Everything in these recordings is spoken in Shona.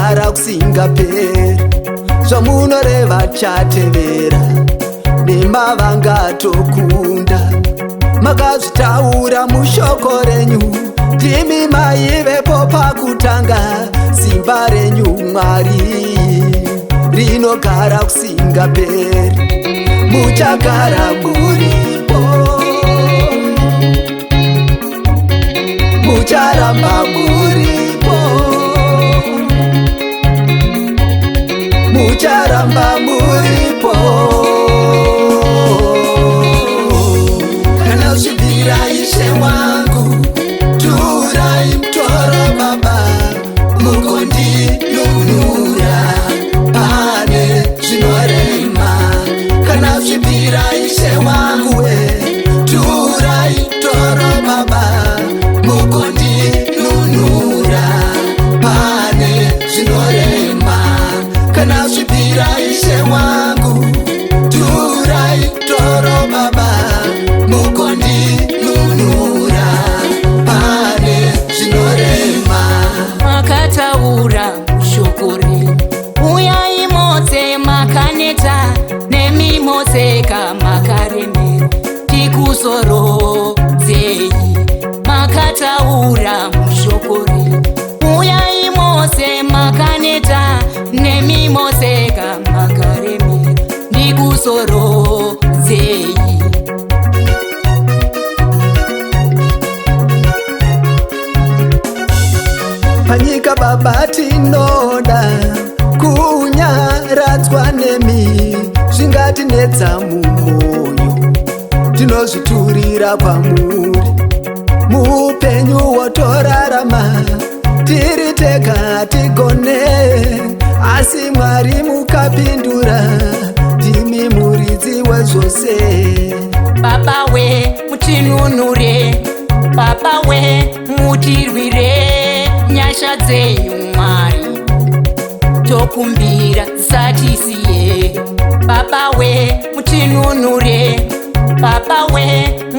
muchagara kusingaperi. Zvamunoreva chatevera, nemavanga tokunda. Makazvitaura mushoko renyu, ndimi maivepo pakutanga. Simba renyu Mwari rinogara kusingaperi, muchagara muripo, mucharamba muripo, mucharamba muripo. Kana usvibira Ishe wangu, turai mtoro Baba, mukondinunura pane zvinorema. Kana usvibira Ishe wangu we, turai mtoro Baba, mukondinunura pane zvinorema. Kana usvibira Ishe wangu, turai mtoro Baba, mukondinunura pane zvinorema. Makataura shoko renyu, uyai mose makaneta, nemimoseka makaremera, tikuzorodzei. Makataura mushoko renyu, uyai mose makaneta, nemimoseka makaremera, tikuzorodzei. Panyika Baba tinoda kunyaradzwa nemi, zvingatinetsa mumwoyo tinozviturira kwamuri. Muupenyu wotorarama tiri tega tigone, asi Mwari mukapindura, ndimi muridzi wezvose. Baba we mutinunure, Baba we mutirwire, nyasha dzenyu Mwari tokumbira dzisatisiye. Baba we mutinunure, Baba we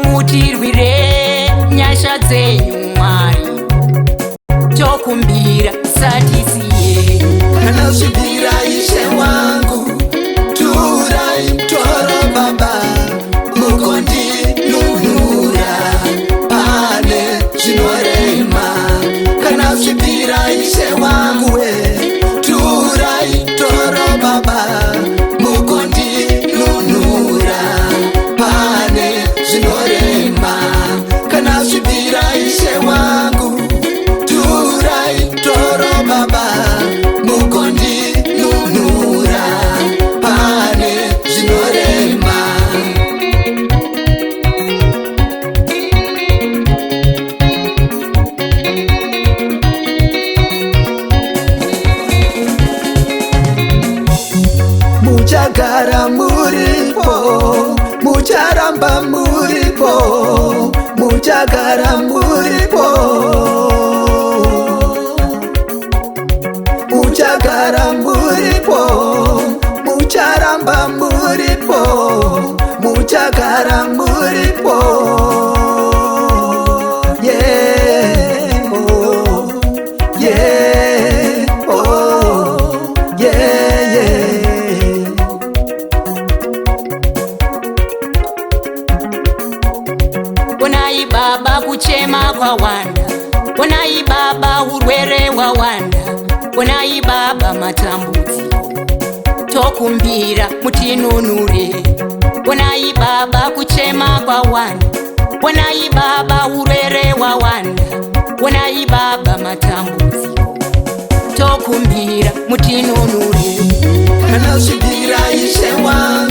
mutirwire, nyasha dzenyu Mwari tokumbira dzisatisiye. Kana usvibira Ishe wangu, turai mtoro Baba, mukondinunura pane zvinorema. Kana usvibira Ishe wangu we, turai mtoro Baba, mukondinunura pane zvinorema. Kana usvibira Ishe wangu, turai mtoro Baba, mukondinunura pane zvinorema. Muchagara muripo, mucharamba muripo, muchagara muripo, muchagara muripo, mucharamba muripo, muchagara muripo. Yeah, oh, yeah, oh, yeah, yeah. Onai Baba kuchema kwawanda, onai Baba urwere wawanda, onai Baba matambudziko tokumbira mutinunure. Onai Baba kuchema kwawanda, onai Baba urwere wawanda, onai Baba matambudziko tokumbira mutinunure. Kana usvibira Ishe wangu,